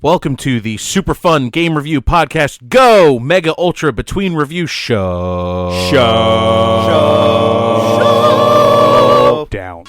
Welcome to the super fun game review podcast. Go Mega Ultra Between Review Show. Down.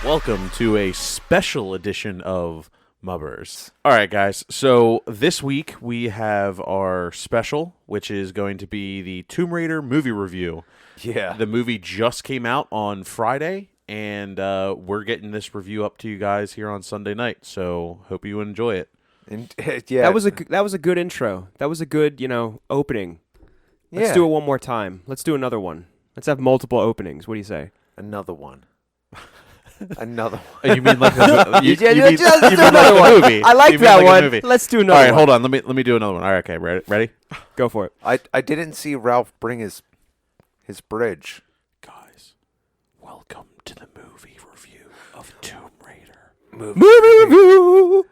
Welcome to a special edition of MUBRS. All right, guys. So this week we have our special, which is going to be the Tomb Raider movie review. Yeah. The movie just came out on Friday, and we're getting this review up to you guys here on Sunday night. So hope you enjoy it. And, yeah. That was a good intro. That was a good, opening. Let's do it one more time. Let's do another one. Let's have multiple openings. What do you say? Another one. Another one. You mean like a, you mean another like one. a movie? I like You mean that like a one. movie? Let's do All another right, one. hold on. Let me do another one. All right, okay, ready? Go for it. I didn't see Ralph bring his bridge. Guys, welcome to the movie review of Tomb Raider. Movie review.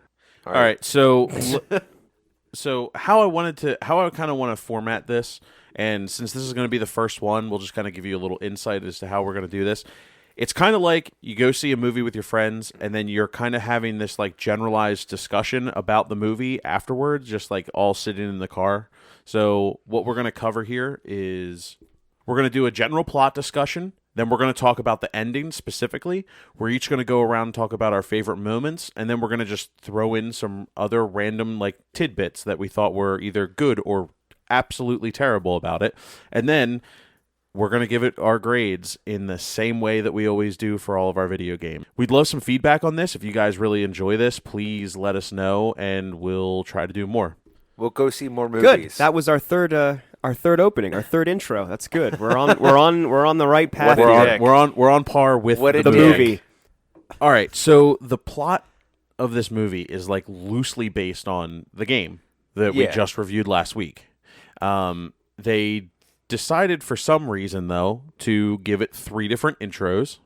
All right, so how I kind of want to format this, and since this is going to be the first one, we'll just kind of give you a little insight as to how we're going to do this. It's kind of like you go see a movie with your friends, and then you're kind of having this like generalized discussion about the movie afterwards, just like all sitting in the car. So what we're going to cover here is we're going to do a general plot discussion. Then we're going to talk about the ending specifically. We're each going to go around and talk about our favorite moments, and then we're going to just throw in some other random like tidbits that we thought were either good or absolutely terrible about it. And then we're going to give it our grades in the same way that we always do for all of our video games. We'd love some feedback on this. If you guys really enjoy this, please let us know, and we'll try to do more. We'll go see more Good. movies. That was our third opening, our third intro. That's good. We're on the right path. We're on par with the movie. All right, so the plot of this movie is like loosely based on the game that we just reviewed last week. They decided for some reason, though, to give it 3 different intros,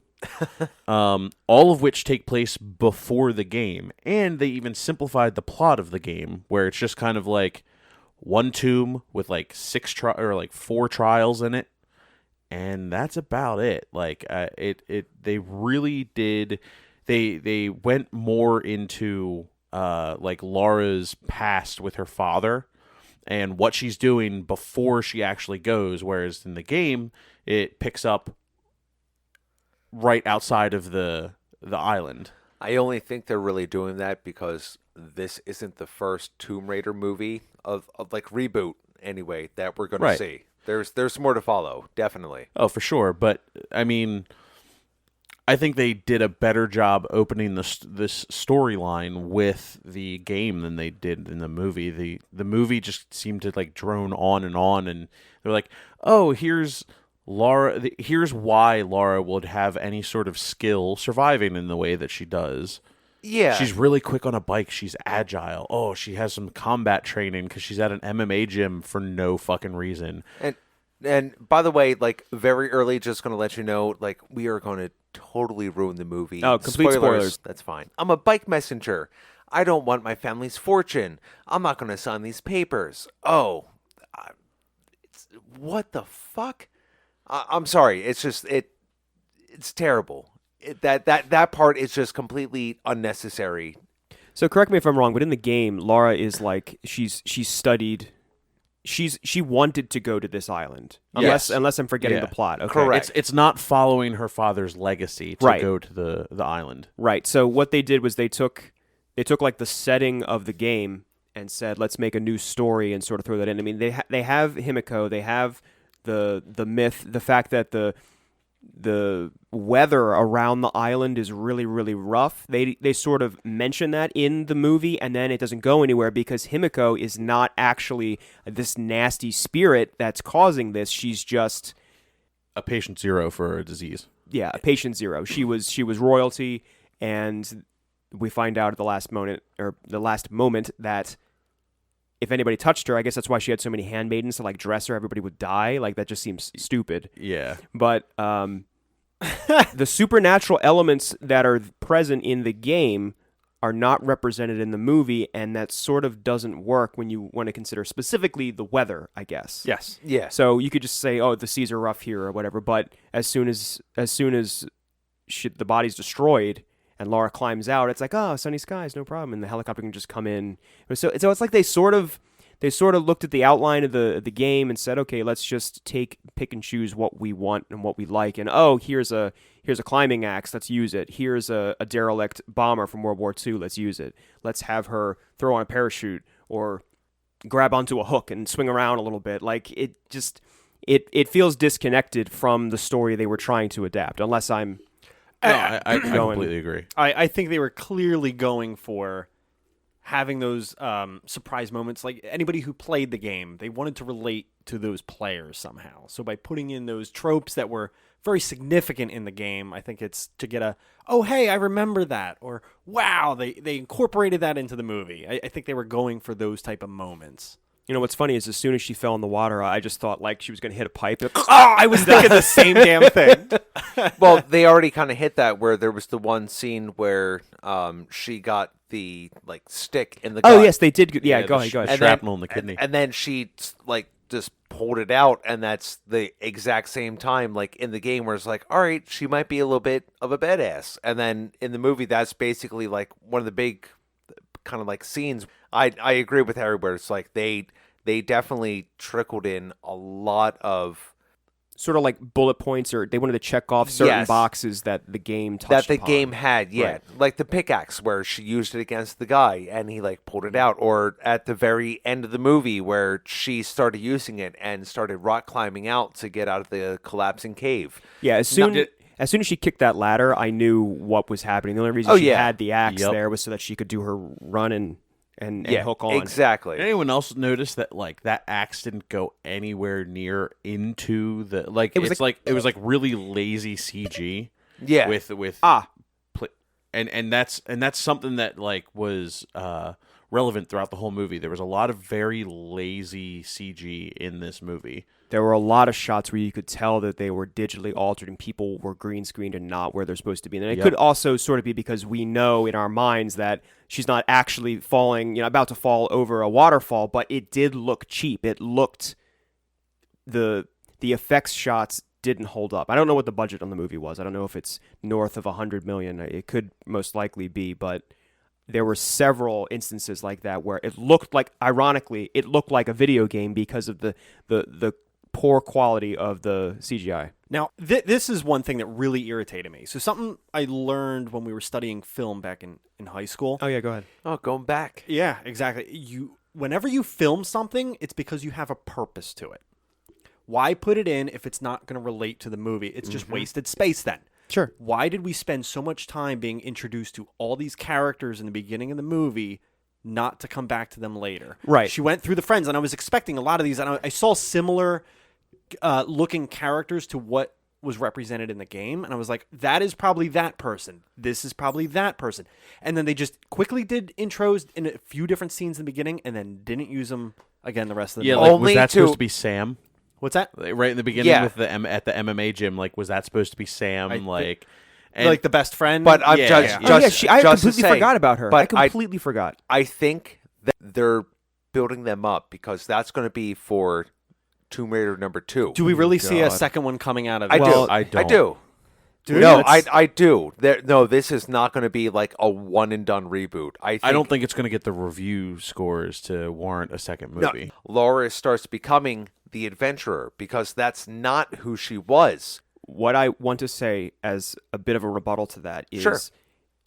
all of which take place before the game. And they even simplified the plot of the game, where it's just kind of like one tomb with like 4 trials in it. And that's about it. Like they really did. They went more into like Laura's past with her father and what she's doing before she actually goes, whereas in the game, it picks up right outside of the island. I only think they're really doing that because this isn't the first Tomb Raider movie of like Reboot, anyway, that we're going to see. There's more to follow, definitely. Oh, for sure. But, I mean, I think they did a better job opening this storyline with the game than they did in the movie. The movie just seemed to like drone on, and they're like, "Oh, here's Laura. Here's why Laura would have any sort of skill surviving in the way that she does. Yeah, she's really quick on a bike. She's agile. Oh, she has some combat training because she's at an MMA gym for no fucking reason." And by the way, like very early, just going to let you know, like we are going to totally ruin the movie. Oh, complete spoilers. That's fine. I'm a bike messenger. I don't want my family's fortune. I'm not going to sign these papers. Oh, what the fuck? I'm sorry. It's just it's terrible. That part is just completely unnecessary. So correct me if I'm wrong, but in the game, Laura is like she's studied. She wanted to go to this island, unless I'm forgetting the plot. Okay. Correct. It's not following her father's legacy to go to the island. Right. So what they did was they took like the setting of the game and said, let's make a new story and sort of throw that in. I mean, they have Himiko, they have the myth, the fact that the weather around the island is really, really rough. They sort of mention that in the movie, and then it doesn't go anywhere because Himiko is not actually this nasty spirit that's causing this. She's just a patient zero for a disease. Yeah, a patient zero. She was royalty, and we find out at the last moment that if anybody touched her, I guess that's why she had so many handmaidens to like dress her. Everybody would die. Like that just seems stupid. Yeah. But the supernatural elements that are present in the game are not represented in the movie, and that sort of doesn't work when you want to consider specifically the weather, I guess. Yes. Yeah. So you could just say, "Oh, the seas are rough here" or whatever. But as soon as the body's destroyed and Laura climbs out, it's like, "Oh, sunny skies, no problem," and the helicopter can just come in. So it's like they sort of looked at the outline of the game and said, "Okay, let's just pick and choose what we want and what we like." And here's a climbing axe, let's use it. Here's a derelict bomber from World War II, let's use it. Let's have her throw on a parachute or grab onto a hook and swing around a little bit. Like it feels disconnected from the story they were trying to adapt. Unless I'm I completely agree. I think they were clearly going for having those surprise moments. Like anybody who played the game, they wanted to relate to those players somehow. So by putting in those tropes that were very significant in the game, I think it's to get oh, hey, I remember that. Or, wow, they incorporated that into the movie. I think they were going for those type of moments. You know, what's funny is as soon as she fell in the water, I just thought like she was going to hit a pipe. I was thinking the same damn thing. Well, they already kind of hit that where there was the one scene where she got the stick in the gut. Oh, yes, they did. Yeah, go ahead. The shrapnel in the kidney. And then she just pulled it out, and that's the exact same time in the game where it's like, all right, she might be a little bit of a badass. And then in the movie, that's basically one of the big kind of scenes. I agree with Harry where it's like they definitely trickled in a lot of sort of like bullet points, or they wanted to check off certain Yes. boxes that the game touched that the upon. game had, yeah. Right. Like the pickaxe where she used it against the guy and he pulled it out, or at the very end of the movie where she started using it and started rock climbing out to get out of the collapsing cave. Yeah, as soon as she kicked that ladder, I knew what was happening. The only reason she had the axe there was so that she could do her run and hook on. Exactly. Did anyone else notice that that axe didn't go anywhere near into the it was really lazy CG. Yeah. With and that's something that was relevant throughout the whole movie. There was a lot of very lazy CG in this movie. There were a lot of shots where you could tell that they were digitally altered and people were green screened and not where they're supposed to be. And it could also sort of be because we know in our minds that she's not actually falling, about to fall over a waterfall, but it did look cheap. It looked the effects shots didn't hold up. I don't know what the budget on the movie was. I don't know if it's north of $100 million. It could most likely be, but there were several instances like that where it looked like, ironically, it looked like a video game because of the poor quality of the CGI. Now, this is one thing that really irritated me. So something I learned when we were studying film back in high school. Oh, yeah, go ahead. Oh, going back. Yeah, exactly. Whenever you film something, it's because you have a purpose to it. Why put it in if it's not going to relate to the movie? It's just wasted space then. Sure. Why did we spend so much time being introduced to all these characters in the beginning of the movie, not to come back to them later? Right. She went through the friends, and I was expecting a lot of these, and I saw similar looking characters to what was represented in the game, and I was like, that is probably that person. This is probably that person. And then they just quickly did intros in a few different scenes in the beginning, and then didn't use them again the rest of the movie. Was that supposed to be Sam? What's that? Right in the beginning with at the MMA gym, was that supposed to be Sam? And, like the best friend? But I'm I completely forgot about her. But I completely forgot. I think that they're building them up because that's going to be for Tomb Raider number 2. Do we really see a second one coming out of it? I do. I don't. I do. No, I do. No, this is not going to be like a one and done reboot. I don't think it's going to get the review scores to warrant a second movie. No, Laura starts becoming the adventurer because that's not who she was. What I want to say as a bit of a rebuttal to that is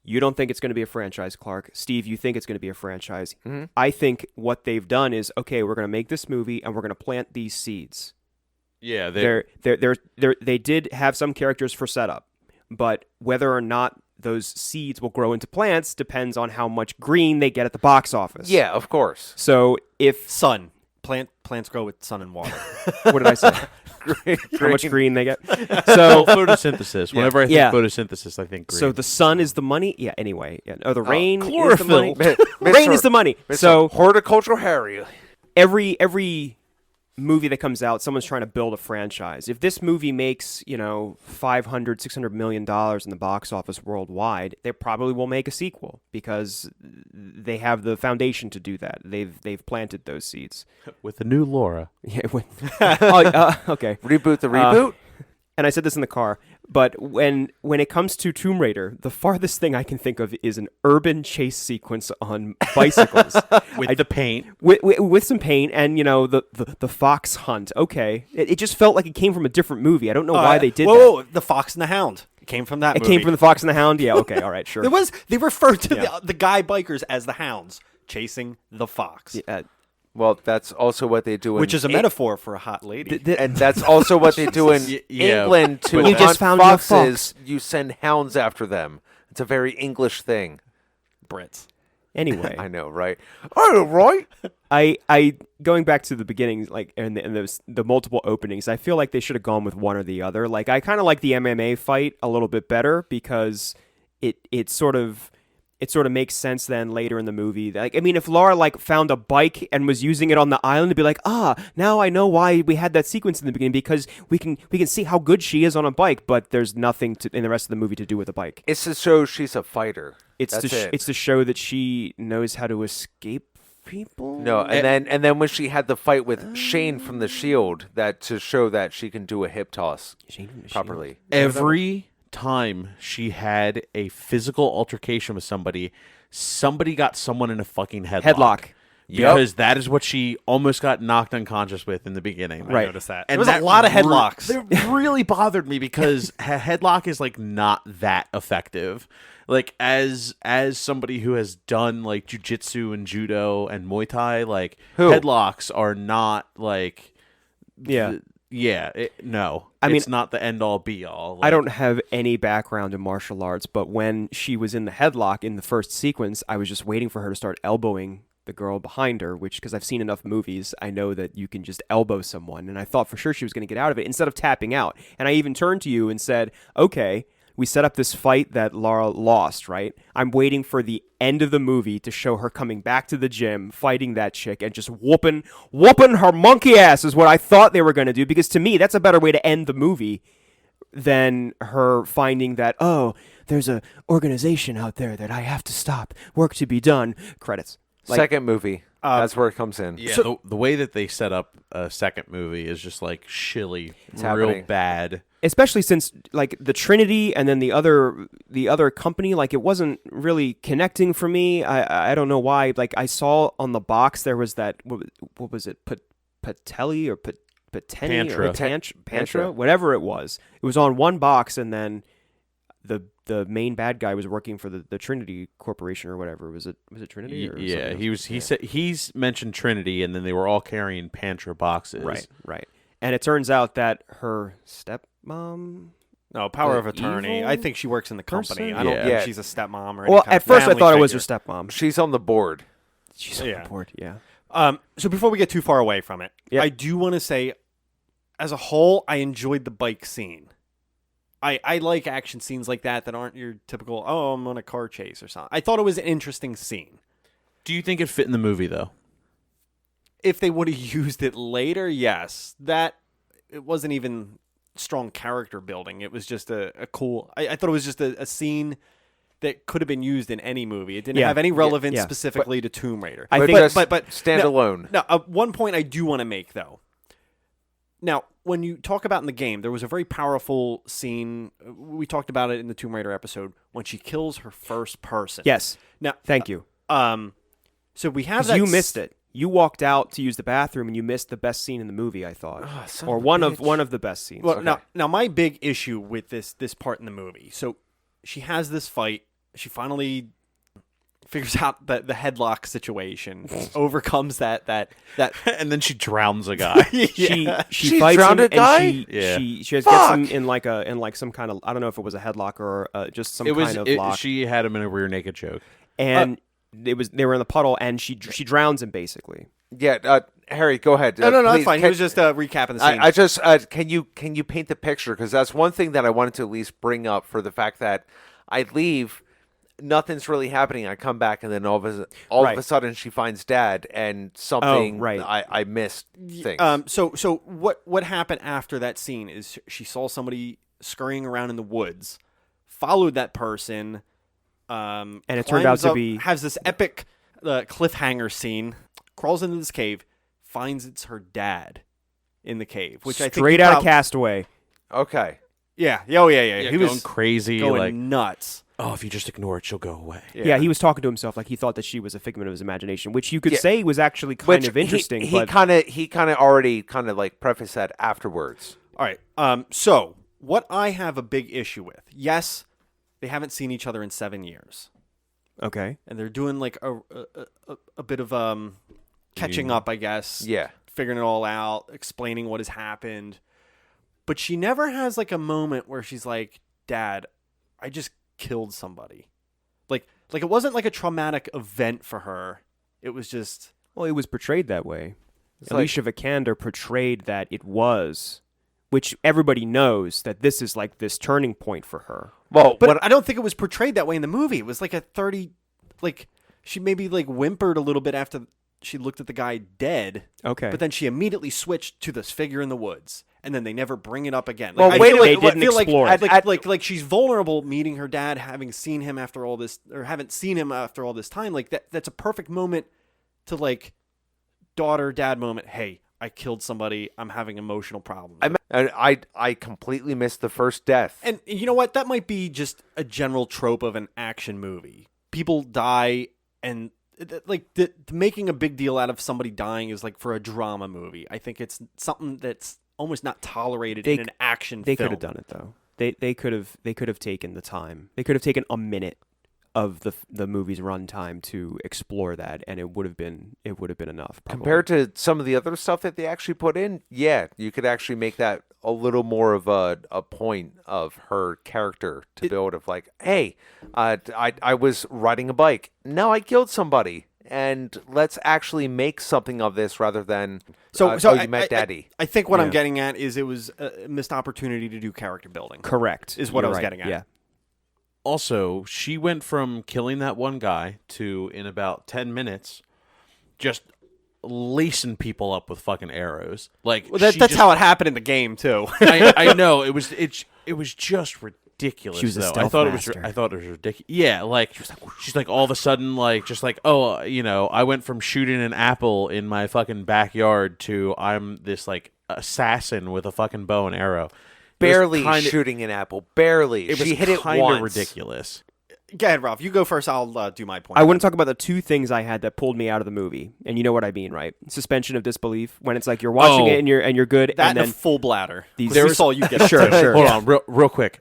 you don't think it's going to be a franchise, Clark. Steve, you think it's going to be a franchise. Mm-hmm. I think what they've done is, okay, we're going to make this movie and we're going to plant these seeds. Yeah, they did have some characters for setup, but whether or not those seeds will grow into plants depends on how much green they get at the box office. Yeah, of course. So if sun, plants grow with sun and water. What did I say? How much green they get? So photosynthesis. Whenever I think photosynthesis, I think green. So the sun is the money. Yeah. Anyway. Yeah. Oh, the rain chlorophyll. is the money. Rain is the money. So horticultural Harry. Every movie that comes out, someone's trying to build a franchise. If this movie makes, $500, $600 million in the box office worldwide, they probably will make a sequel because they have the foundation to do that. They've planted those seeds. With the new Laura. Yeah. Okay. Reboot the reboot. And I said this in the car, but when it comes to Tomb Raider, the farthest thing I can think of is an urban chase sequence on bicycles With the paint. with some paint and the fox hunt. Okay, it just felt like it came from a different movie. I don't know why they did that. Whoa, The Fox and the Hound. It came from that It movie. came from the Fox and the Hound. Yeah. Okay. All right. Sure. They referred to Yeah. the guy bikers as the hounds chasing the fox, Well, that's also what they do in which is a metaphor for a hot lady. and that's also what they do in Yeah. England to You hunt just found your foxes. fox. You send hounds after them. It's a very English thing. Brits. Anyway, I know, right? I know, right? I going back to the beginning, like and the multiple openings. I feel like they should have gone with one or the other. Like I kind of like the MMA fight a little bit better because it sort of makes sense then later in the movie. Like, I mean, if Laura found a bike and was using it on the island, to be like, now I know why we had that sequence in the beginning because we can see how good she is on a bike, but there's nothing in the rest of the movie to do with the bike. It's to show she's a fighter. It's to show that she knows how to escape people. No, and then when she had the fight with Shane from the Shield, that to show that she can do a hip toss properly. Every time she had a physical altercation with somebody got someone in a fucking headlock. Because that is what she almost got knocked unconscious with in the beginning. Right. I noticed that. And There was a that lot of headlocks. That really bothered me because a headlock is not that effective. Like as somebody who has done jiu-jitsu and judo and Muay Thai, headlocks are not Yeah. no. I mean, it's not the end all be all. I don't have any background in martial arts, but when she was in the headlock in the first sequence, I was just waiting for her to start elbowing the girl behind her, because I've seen enough movies, I know that you can just elbow someone, and I thought for sure she was going to get out of it instead of tapping out. And I even turned to you and said, okay, we set up this fight that Laura lost, right? I'm waiting for the end of the movie to show her coming back to the gym, fighting that chick, and just whooping her monkey ass is what I thought they were going to do, because to me, that's a better way to end the movie than her finding that, there's a organization out there that I have to stop, work to be done, credits. Second movie. That's where it comes in. Yeah, the way that they set up a second movie is just shilly, It's real happening. bad. Especially since the Trinity and then the other company, it wasn't really connecting for me. I don't know why. I saw on the box there was that, what was it, Patelli or Pateni or Pantra, whatever it was. It was on one box, and then the main bad guy was working for the Trinity Corporation or whatever. Was it Trinity? Or Yeah, he's mentioned Trinity, and then they were all carrying Pantra boxes. Right. And it turns out that her stepmom. No, power The of attorney. evil I think she works in the company. person? I don't Yeah. think she's a stepmom or any Well, kind at of first I family thought it was her figure. stepmom. She's on the board. She's on Yeah. the board. Yeah. So before we get too far away from it, Yep. I do want to say, as a whole, I enjoyed the bike scene. I like action scenes like that aren't your typical, I'm on a car chase or something. I thought it was an interesting scene. Do you think it fit in the movie though? If they would have used it later, yes. It wasn't even strong character building. It was just a cool... I thought it was just a scene that could have been used in any movie. It didn't Yeah. have any relevance Yeah. specifically to Tomb Raider. I But think- just but standalone. Now, one point I do want to make, though. Now, when you talk about in the game, there was a very powerful scene. We talked about it in the Tomb Raider episode when she kills her first person. Yes. Now, Thank you. so we have 'Cause that. you missed it. You walked out to use the bathroom and you missed the best scene in the movie, I thought. son Or of a one bitch. of the best scenes. Well, now my big issue with this part in the movie. So she has this fight. She finally figures out the headlock situation, overcomes that. And then she drowns a guy. She She fights drowned him a guy? and Yeah. she gets him in some kind of, I don't know if it was a headlock or just some kind of lock. She had him in a rear naked choke. And they were in the puddle and she drowns him basically. Yeah, Harry, go ahead. No, that's please, fine. He was just recapping the scene. I just can you paint the picture, because that's one thing that I wanted to at least bring up, for the fact that I leave nothing's really happening. I come back, and then all of a sudden she finds Dad, and something I missed things. So what happened after that scene is she saw somebody scurrying around in the woods, followed that person, and it turned out to be has this epic cliffhanger scene, crawls into this cave, finds it's her dad in the cave, which I think straight out of Castaway. Okay. Yeah. Oh yeah. He going was crazy, going like nuts. oh, if you just ignore it, she'll go away. Yeah, he was talking to himself like he thought that she was a figment of his imagination, which you could say was actually kind of interesting. He kind of already like prefaced that afterwards. All right. So what I have a big issue with, yes, they haven't seen each other in 7 years. Okay. And they're doing like a bit of catching up, I guess. Yeah. Figuring it all out, explaining what has happened. But she never has like a moment where she's like, Dad, I just killed somebody. Like it wasn't like a traumatic event for her. It was just... Well, it was portrayed that way. It's Alicia Vikander portrayed that it was, which everybody knows that this is like this turning point for her. Well, but I don't think it was portrayed that way in the movie. It was like a 30... Like, she maybe like whimpered a little bit after she looked at the guy dead. Okay. But then she immediately switched to this figure in the woods. And then they never bring it up again. Well, I wait, feel they didn't explore it. Like she's vulnerable meeting her dad, having seen him after all this, or haven't seen him after all this time. Like that's a perfect moment to like daughter-dad moment. Hey, I killed somebody. I'm having emotional problems. I completely missed the first death. And you know what? That might be just a general trope of an action movie. People die, and like making a big deal out of somebody dying is like for a drama movie. I think it's something that's almost not tolerated in an action film. They could have done it though. They could have taken the time. They could have taken a minute of the movie's runtime to explore that, and it would have been enough. Probably. Compared to some of the other stuff that they actually put in, yeah, you could actually make that a little more of a point of her character to be able to like, hey, I was riding a bike, now I killed somebody. And let's actually make something of this rather than you met Daddy. I think what I'm getting at is it was a missed opportunity to do character building. Correct. Is what You're I was right. getting at. Yeah. Also, she went from killing that one guy to, in about 10 minutes, just lacing people up with fucking arrows. Like that's how it happened in the game too. I know it was just ridiculous. She was a though. stealth master. I thought it was ridiculous. Yeah, like she's like all of a sudden like just like I went from shooting an apple in my fucking backyard to I'm this like assassin with a fucking bow and arrow. Barely shooting an apple. Barely. She hit it kind of ridiculous. Go ahead, Ralph. You go first. I'll do my point. I want to talk about the two things I had that pulled me out of the movie, and you know what I mean, right? Suspension of disbelief. When it's like you're watching it and you're good, that and then a full bladder. There's all you get. Sure. Hold on, real quick.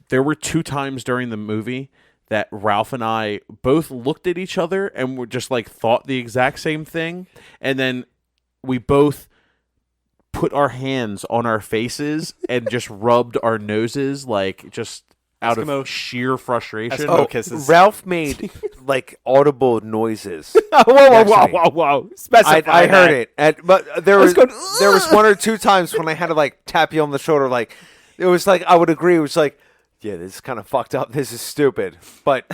There were 2 times during the movie that Ralph and I both looked at each other and were just like thought the exact same thing, and then we both put our hands on our faces and just rubbed our noses like just out of sheer frustration. Kisses. Ralph made like audible noises. Whoa! Specify I heard it, but there was 1 or 2 times when I had to like tap you on the shoulder. Like it was like I would agree. It was like, yeah, this is kind of fucked up. This is stupid. But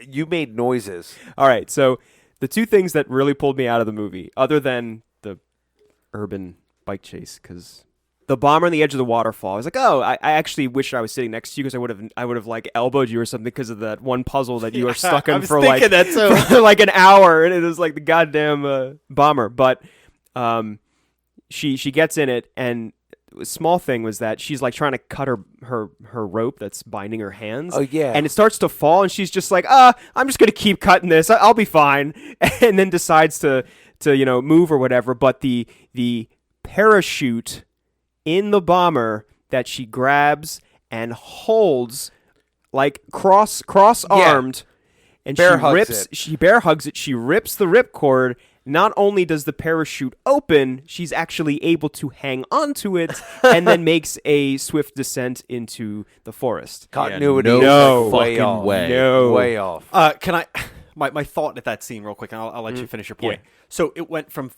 you made noises. All right, so the 2 things that really pulled me out of the movie, other than the urban bike chase, because the bomber on the edge of the waterfall, I was like, oh, I actually wish I was sitting next to you because I would have like elbowed you or something because of that one puzzle that you were stuck in for like like an hour, and it was like the goddamn bomber. But she gets in it, and a small thing was that she's like trying to cut her rope that's binding her hands. Oh yeah, and it starts to fall, and she's just like, I'm just gonna keep cutting this. I'll be fine, and then decides to move or whatever. But the parachute in the bomber that she grabs and holds like cross armed, and she bear hugs it. She rips the ripcord. Not only does the parachute open, she's actually able to hang onto it and then makes a swift descent into the forest. Continuity. No way fucking off. way. No. Way off. Can I? My thought at that scene, real quick, and I'll let you finish your point. Yeah. So it went from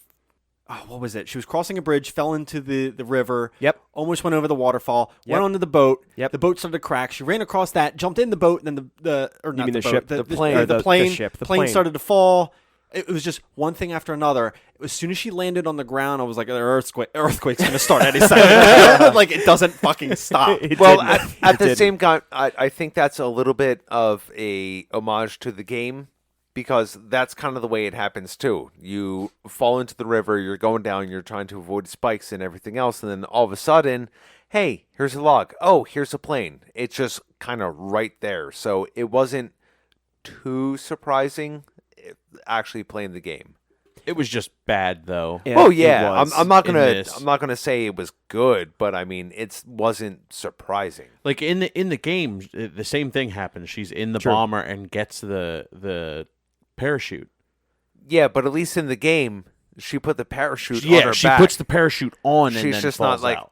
what was it? She was crossing a bridge, fell into the river. Yep. Almost went over the waterfall. Yep. Went onto the boat. Yep. The boat started to crack. She ran across that, jumped in the boat, and then the ship? the plane. plane, The ship. The plane. started to fall. It was just one thing after another. As soon as she landed on the ground, I was like, earthquake's going to start any second. Like, it doesn't fucking stop. Well, didn't. at It the didn't. same time, I think that's a little bit of a homage to the game because that's kind of the way it happens too. You fall into the river, you're going down, you're trying to avoid spikes and everything else, and then all of a sudden, hey, here's a log. Oh, here's a plane. It's just kind of right there. So it wasn't too surprising actually playing the game. It was just bad though. Yeah, Oh it yeah, was. I'm not in gonna this. I'm not gonna say it was good, but I mean it wasn't surprising. Like in the game, the same thing happens. She's in the True. bomber and gets the parachute. Yeah, but at least in the game, she put the parachute on Yeah, her she back. puts the parachute on and She's then just falls not like out.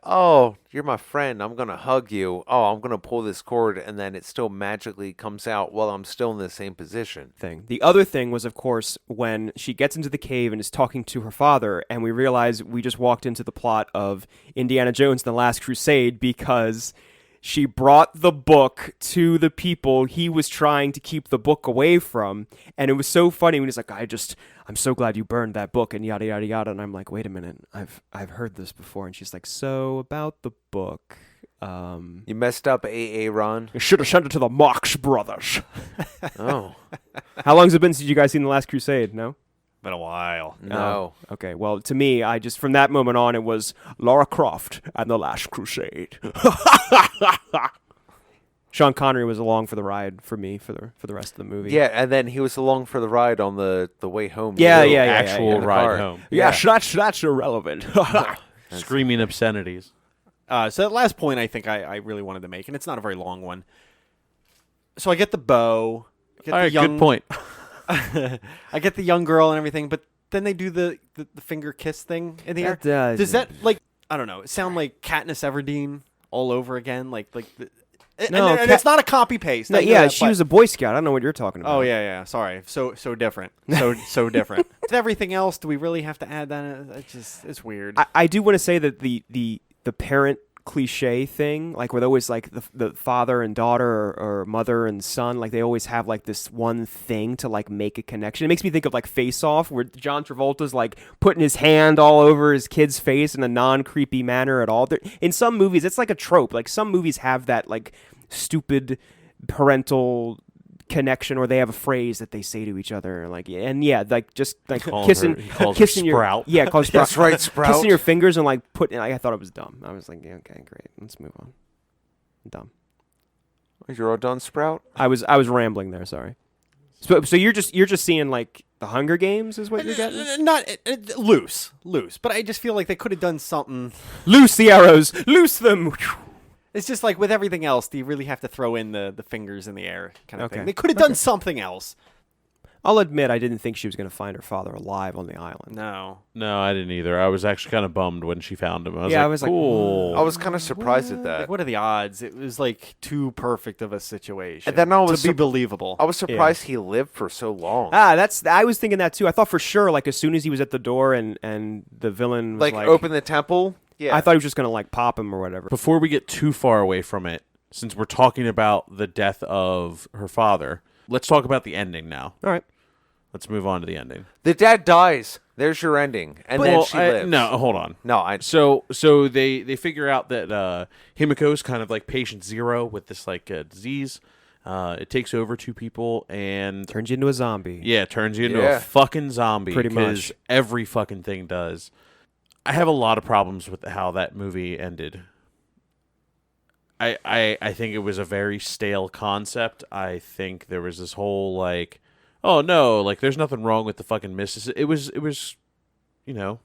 oh, you're my friend. I'm gonna hug you. Oh, I'm gonna pull this cord, and then it still magically comes out while I'm still in the same position. Thing. The other thing was, of course, when she gets into the cave and is talking to her father, and we realize we just walked into the plot of Indiana Jones and the Last Crusade because she brought the book to the people he was trying to keep the book away from. And it was so funny when he's like, I'm so glad you burned that book and yada, yada, yada. And I'm like, wait a minute, I've heard this before. And she's like, so about the book, You messed up, AA Ron. you should have sent it to the Marx Brothers. Oh How long has it been since you guys seen The Last Crusade? No? Been a while. no. Okay, well, to me, I just, from that moment on, it was Lara Croft and The Last Crusade. Sean Connery was along for the ride for me for the rest of the movie. Yeah, and then he was along for the ride on the way home. Yeah, too. yeah, Actual in the ride car. home. Yes, that's irrelevant. Screaming obscenities. So that last point I think I really wanted to make, and it's not a very long one. So I get the bow. I get All the right, young, good point. I get the young girl and everything, but then they do the finger kiss thing in the air. That Does that, like, I don't know, sound like Katniss Everdeen all over again? No, and it's not a copy paste. No, yeah, she was a Boy Scout. I don't know what you're talking about. Oh yeah. Sorry, so different, so different. With everything else, do we really have to add that? It's weird. I do want to say that the parent cliche thing, like where they always like the father and daughter or mother and son, like they always have like this one thing to like make a connection. It makes me think of like Face Off, where John Travolta's like putting his hand all over his kid's face in a non-creepy manner at all. In some movies, it's like a trope. Like some movies have that like stupid parental connection, or they have a phrase that they say to each other, like, and yeah, like just like Calling kissing, her- he calls her kissing Sprout. your, yeah, calls Sprout. That's right, Sprout. Kissing your fingers and like putting. I thought it was dumb. I was like, yeah, okay, great, let's move on. Dumb. You're all done, Sprout? I was rambling there. Sorry. So you're just seeing like the Hunger Games is what you're getting. Not loose, but I just feel like they could have done something. Loose the arrows, loose them. It's just like with everything else, do you really have to throw in the fingers in the air kind of Okay. thing? They could have done something else. I'll admit I didn't think she was going to find her father alive on the island. No. No, I didn't either. I was actually kind of bummed when she found him. Yeah, I was like, cool. I was kind of surprised at that. Like, what are the odds? It was like too perfect of a situation. And then I was to be sup- believable. I was surprised he lived for so long. I was thinking that too. I thought for sure, like as soon as he was at the door and the villain was like, open the temple. Yeah, I thought he was just going to like pop him or whatever. Before we get too far away from it, since we're talking about the death of her father, let's talk about the ending now. All right. Let's move on to the ending. the dad dies. There's your ending, and then she lives. No, hold on. No, So they figure out that Himiko's kind of like patient zero with this like disease. It takes over two people and Turns you into a zombie. yeah, turns you into Yeah. a fucking zombie. Pretty 'cause much. every fucking thing does. I have a lot of problems with how that movie ended. I think it was a very stale concept. I think there was this whole like, oh no, like there's nothing wrong with the fucking Mississippi. It was, you know,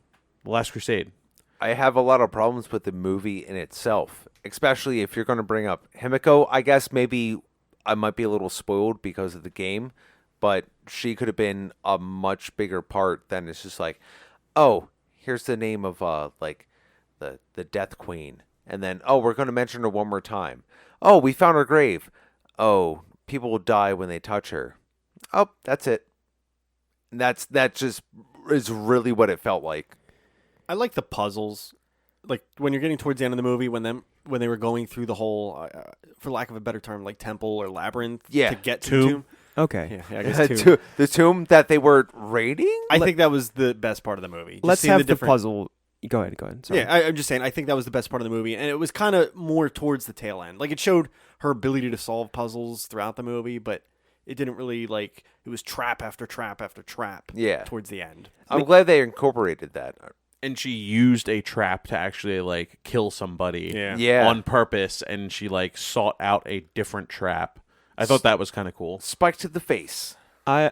Last Crusade. I have a lot of problems with the movie in itself, especially if you're going to bring up Himiko. I guess maybe I might be a little spoiled because of the game, but she could have been a much bigger part than it's just like, oh, here's the name of like the Death Queen, and then oh, we're going to mention her one more time. Oh, we found her grave. Oh, people will die when they touch her. Oh, that's it. And that just is really what it felt like. I like the puzzles. Like when you're getting towards the end of the movie, when they were going through the whole, for lack of a better term, like temple or labyrinth Yeah. to get to Tomb. the tomb. Okay. Yeah, I guess tomb. The tomb that they were raiding? I think that was the best part of the movie. Just Let's seeing have the different- puzzle. Go ahead. Sorry. Yeah, I'm just saying. I think that was the best part of the movie, and it was kind of more towards the tail end. Like it showed her ability to solve puzzles throughout the movie, but it didn't really like. It was trap after trap after trap. Yeah. Towards the end. I'm glad they incorporated that. And she used a trap to actually like kill somebody Yeah. on purpose, and she like sought out a different trap. I thought that was kind of cool. Spike to the face. I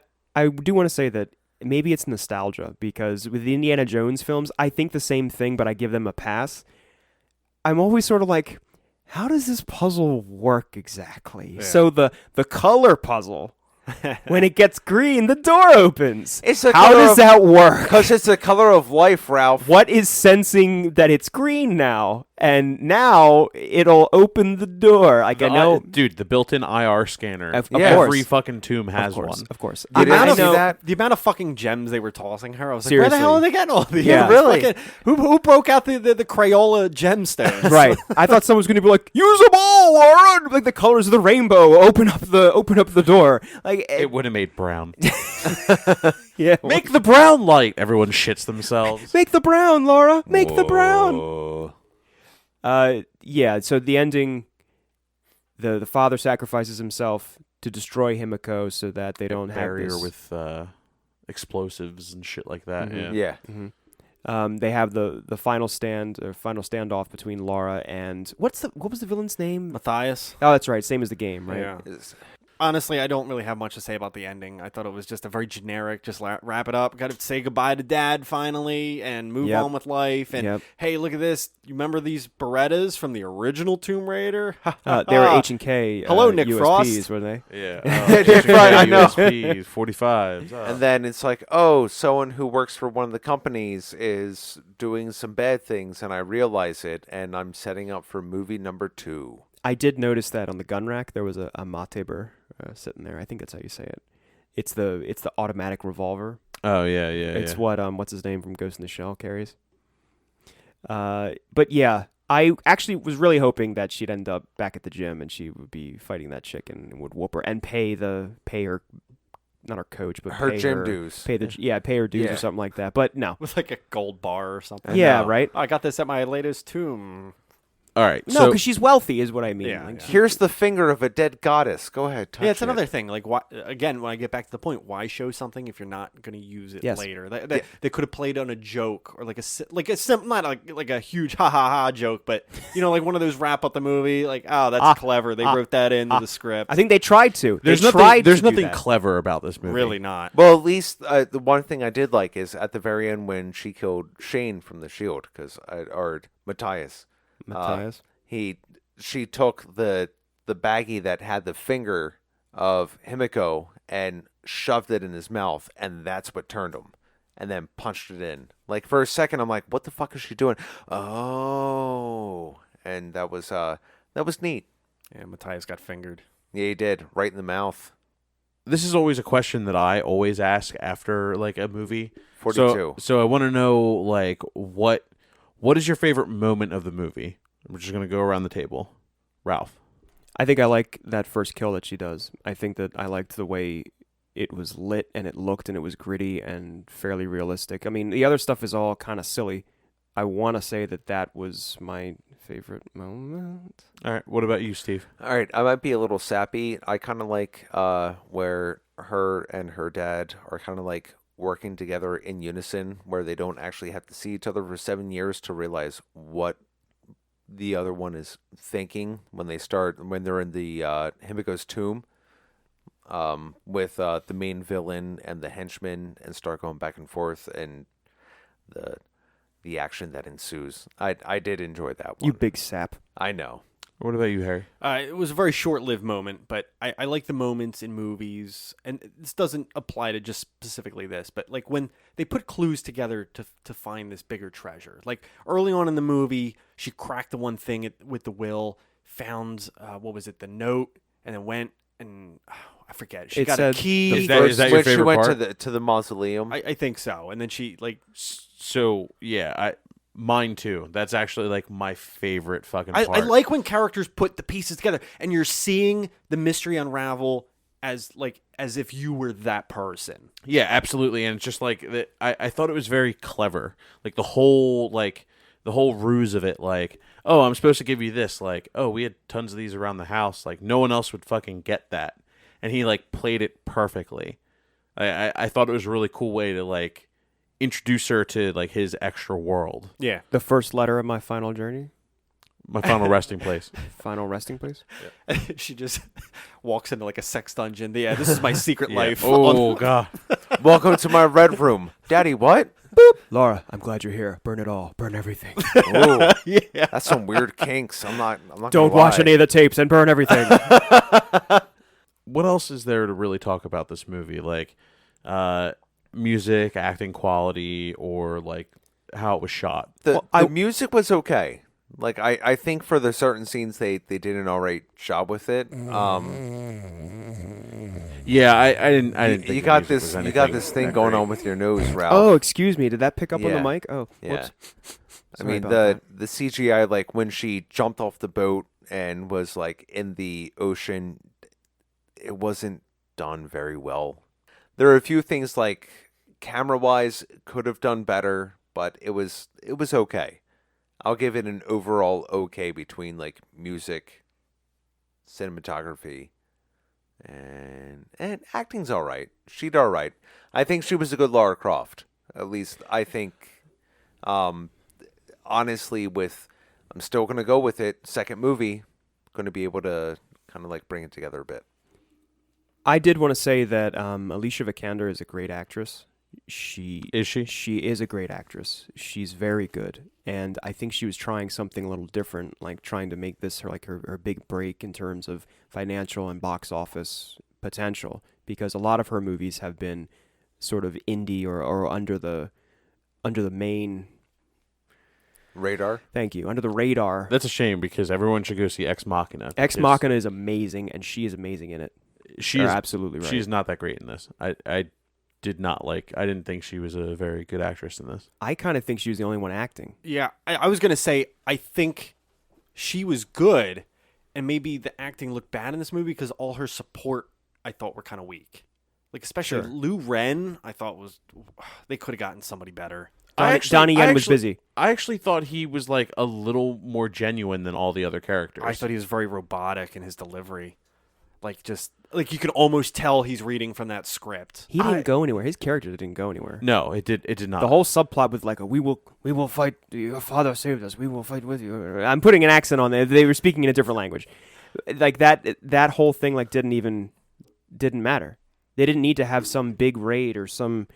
do want to say that maybe it's nostalgia because with the Indiana Jones films, I think the same thing, but I give them a pass. I'm always sort of like, how does this puzzle work exactly? Yeah. So the color puzzle, when it gets green, the door opens. It's a How color does of- that work? Because it's the color of life, Ralph. What is sensing that it's green now? And now it'll open the door. Like I know, Dude, the built-in IR scanner. Of Every course. fucking tomb has one. Of course. You didn't I see know. that? The amount of fucking gems they were tossing her, I was like, Seriously. where the hell are they getting all these? Yeah. Really? Fucking- who broke out the Crayola gemstones? Right. I thought someone was going to be like, use them all, Lauren! Like the colors of the rainbow. Open up the door. Like It would have made brown. yeah. Make the brown light. Everyone shits themselves. Make the brown, Laura. Make the brown. Whoa. Yeah. So the ending, the father sacrifices himself to destroy Himiko so that they don't have Barrier this. with explosives and shit like that. Mhm. Yeah. Yeah. They have the final standoff between Laura and what was the villain's name? Matthias. Oh, that's right. Same as the game, right? Yeah. It's- Honestly, I don't really have much to say about the ending. I thought it was just a very generic, just wrap it up. Got to say goodbye to Dad finally and move Yep. on with life. And Yep. hey, look at this. You remember these Berettas from the original Tomb Raider? They were H&K. Hello, Nick USPs, Frost. were they? Yeah. Right, I know. USPs, 45s. Oh. And then it's like, oh, someone who works for one of the companies is doing some bad things, and I realize it, and I'm setting up for movie number 2. I did notice that on the gun rack there was a Mateber sitting there. I think that's how you say it. It's the automatic revolver. Oh yeah. It's what what's his name from Ghost in the Shell carries. But yeah, I actually was really hoping that she'd end up back at the gym and she would be fighting that chick and would whoop her and pay her, not her coach, but Her pay gym her, dues. pay her dues Yeah. or something like that. But no, With like a gold bar or something. yeah, know. right. I got this at my latest tomb. All right. No, because she's wealthy, is what I mean. Yeah, Like, yeah. Here's the finger of a dead goddess. Go ahead, touch Yeah, it's it. another thing. Like, why, again, when I get back to the point, why show something if you're not going to use it Yes. later? They could have played on a joke or like not like a huge ha ha ha joke, but like one of those wrap up the movie. Like, oh, that's clever. They wrote that into the script. I think they tried to. there's They nothing. tried There's to do nothing that. clever about this movie. Really not. Well, at least the one thing I did like is at the very end when she killed Shane from the Shield, or Matthias. Matthias. She took the baggie that had the finger of Himiko and shoved it in his mouth, and that's what turned him, and then punched it in. Like for a second, I'm like, "What the fuck is she doing?" Oh, and that was neat. Yeah, Matthias got fingered. Yeah, he did right in the mouth. This is always a question that I always ask after like a movie. 42. So I want to know like what is your favorite moment of the movie? We're just gonna go around the table. Ralph. I think I like that first kill that she does. I think that I liked the way it was lit and it looked and it was gritty and fairly realistic. I mean, the other stuff is all kind of silly. I want to say that was my favorite moment. All right. What about you, Steve? All right, I might be a little sappy. I kind of like where her and her dad are kind of like working together in unison, where they don't actually have to see each other for 7 years to realize what the other one is thinking when they're in the Himiko's tomb with the main villain and the henchman and start going back and forth and the action that ensues. I did enjoy that one. You big sap. I know. What about you, Harry? It was a very short-lived moment, but I like the moments in movies, and this doesn't apply to just specifically this, but like when they put clues together to find this bigger treasure. Like early on in the movie, she cracked the one thing with the will, found the note, and then went and I forget. She It got a said key. Is that your when she favorite went part? to the mausoleum. I think so. And then she like. So yeah, mine too. That's actually like my favorite fucking I part. like when characters put the pieces together and you're seeing the mystery unravel as if you were that person. Yeah, absolutely. And it's just like I thought it was very clever. Like the whole ruse of it. Like, oh, I'm supposed to give you this. Like, oh, we had tons of these around the house. Like, no one else would fucking get that. And he like played it perfectly. I thought it was a really cool way to like introduce her to like his extra world. Yeah. The first letter of my final journey, My final resting place. final resting place. She just walks into like a sex dungeon. Yeah, this is my secret Yeah. life. Oh god. Welcome to my red room, Daddy. What? Laura, I'm glad you're here. Burn it all. Burn everything. Ooh, Yeah. that's some weird kinks. I'm not. Don't gonna watch lie. any of the tapes and burn everything. What else is there to really talk about this movie? Like music, acting quality, or like how it was shot. The Well, music was okay. Like I think for the certain scenes they did an alright job with it. Yeah, I didn't think You the got music this. was You anything got this thing that going great. on with your nose, Ralph. Oh, excuse me. Did that pick up on Yeah. the mic? Oh, Yeah. whoops. I Sorry mean about the CGI, like when she jumped off the boat and was like in the ocean, it wasn't done very well. There are a few things like camera wise could have done better, but it was okay. I'll give it an overall okay between like music, cinematography, and acting's all right. She'd all right. I think she was a good Lara Croft. At least I think. Honestly, I'm still gonna go with it. Second movie, going to be able to kind of like bring it together a bit. I did want to say that Alicia Vikander is a great actress. Is she? She is a great actress. She's very good, and I think she was trying something a little different, like trying to make this her big break in terms of financial and box office potential. Because a lot of her movies have been sort of indie or under the main. Radar. Thank you. Under the radar. That's a shame because everyone should go see Ex Machina. Ex because Machina is amazing, and she is amazing in it. She You're is absolutely right. She's not that great in this. I didn't think she was a very good actress in this. I kind of think she was the only one acting. Yeah, I was gonna say I think she was good, and maybe the acting looked bad in this movie because all her support I thought were kind of weak. Like especially Sure. Lou Ren, I thought they could have gotten somebody better. Donnie Yen was busy. I actually thought he was like a little more genuine than all the other characters. I thought he was very robotic in his delivery, like just like you could almost tell he's reading from that script. He didn't go anywhere. His character didn't go anywhere. No, it did not. The whole subplot with like, we will fight. Your father saved us. We will fight with you. I'm putting an accent on there. They were speaking in a different language. Like that whole thing like didn't matter. They didn't need to have some big raid or some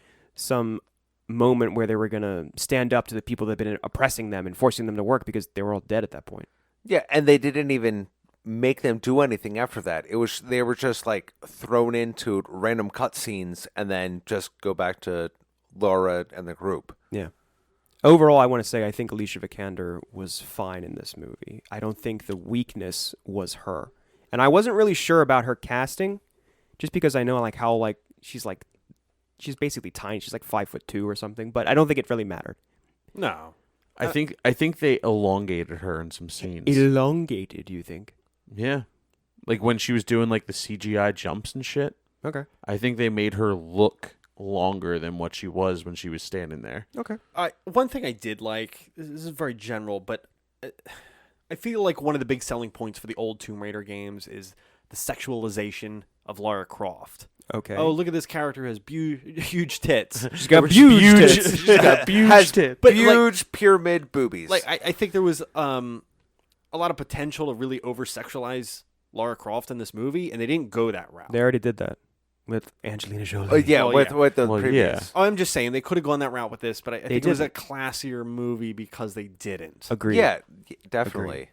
moment where they were going to stand up to the people that had been oppressing them and forcing them to work because they were all dead at that point. Yeah, and they didn't even make them do anything after that. They were just like thrown into random cutscenes and then just go back to Laura and the group. Yeah. Overall, I want to say I think Alicia Vikander was fine in this movie. I don't think the weakness was her. And I wasn't really sure about her casting just because I know like how like she's basically tiny. She's like 5'2" or something, but I don't think it really mattered. No, I think they elongated her in some scenes. Elongated, you think? Yeah. Like when she was doing like the CGI jumps and shit. Okay. I think they made her look longer than what she was when she was standing there. Okay. one thing I did like, this is very general, but I feel like one of the big selling points for the old Tomb Raider games is the sexualization of Lara Croft. Okay. Oh, look at this character who has huge tits. She's got Huge huge tits. She's got huge Has tits. But, huge pyramid boobies. Like I think there was a lot of potential to really over-sexualize Lara Croft in this movie, and they didn't go that route. They already did that with Angelina Jolie. yeah, Well, with the Well, previous. yeah. Oh, I'm just saying they could have gone that route with this, but I think it was a didn't. classier movie because they didn't. Agreed. Yeah, definitely.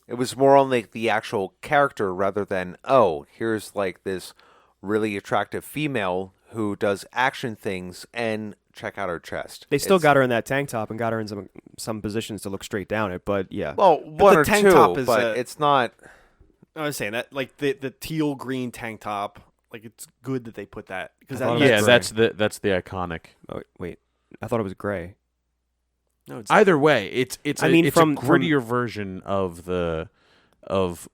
It was more on like the actual character rather than, oh, here's like this really attractive female who does action things and check out her chest. They still It's- got her in that tank top and got her in some positions to look straight down it, but yeah. well, one the or tank two, top is, but it's not. I was saying that like the teal green tank top Like it's good that they put that because I thought Yeah, gray. that's the iconic. Oh, wait, I thought it was gray. no, it's Either way, it's I mean, it's from- a grittier version of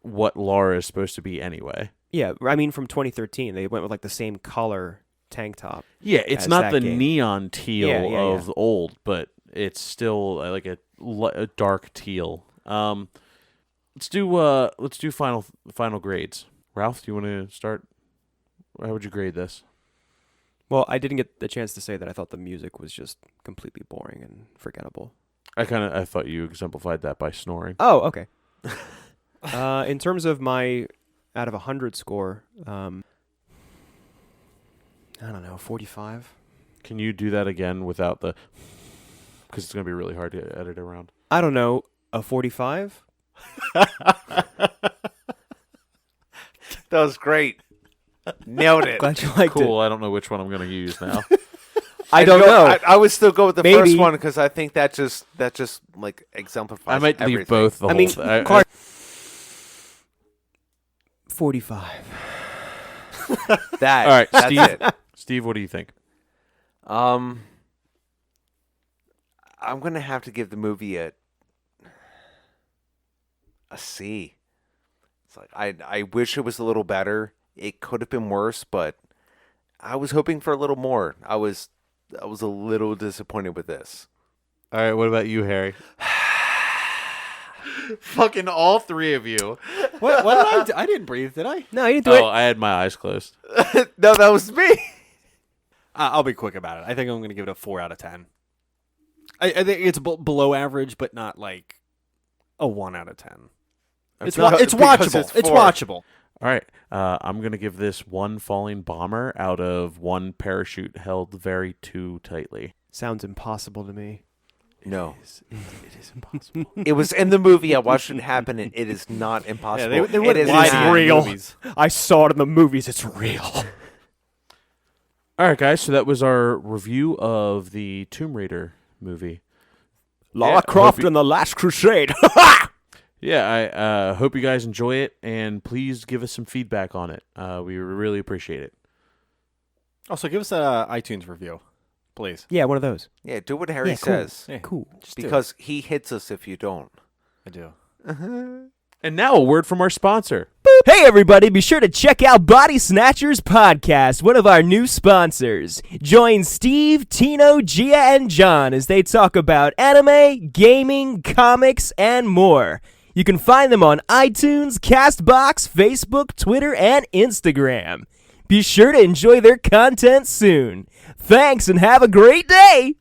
what Lara is supposed to be anyway. Yeah, I mean from 2013, they went with like the same color tank top. Yeah, it's As not that the game. neon teal Yeah, of old, but it's still like a dark teal. Let's do final grades. Ralph, do you want to start? How would you grade this? Well, I didn't get the chance to say that I thought the music was just completely boring and forgettable. I thought you exemplified that by snoring. Oh, okay. In terms of my out of 100 score, I don't know, 45. Can you do that again without the? Because it's going to be really hard to edit around. I don't know, a 45. That was great. Nailed it. Glad you liked Cool. I don't know which one I'm going to use now. I don't know. I would still go with the Maybe. first one because I think that just like exemplifies. I might leave everything. both. The I whole mean, thing. Clark- 45. That. All right, that's Steve. it. Steve, what do you think? I'm gonna have to give the movie a C. It's like I wish it was a little better. It could have been worse, but I was hoping for a little more. I was a little disappointed with this. All right, what about you, Harry? Fucking all three of you. what did I do? I didn't breathe, did I? No, you didn't do Oh, it. I had my eyes closed. No, that was me. I'll be quick about it. I think I'm going to give it a 4 out of 10. I think it's below average, but not like a 1 out of 10. It's Because- it's because watchable. it's It's 4. watchable. All right, I'm gonna give this one falling bomber out of one parachute held very too tightly. Sounds impossible to me. No, It is impossible. it was in the movie. I watched it happen, and it is not impossible. they It wouldn't is lie to not. you in real. movies. I saw it in the movies. It's real. All right, guys. So that was our review of the Tomb Raider movie. Lara Yeah, Croft hope you- and the Last Crusade. Yeah, I hope you guys enjoy it, and please give us some feedback on it. We really appreciate it. Also, give us an iTunes review, please. Yeah, one of those. Yeah, do what Harry Yeah, cool. says Yeah, Cool. just do it. because he hits us if you don't. I do. And now a word from our sponsor. Hey everybody, be sure to check out Body Snatchers Podcast, one of our new sponsors. Join Steve, Tino, Gia, and John as they talk about anime, gaming, comics, and more. You can find them on iTunes, CastBox, Facebook, Twitter, and Instagram. Be sure to enjoy their content soon. Thanks and have a great day!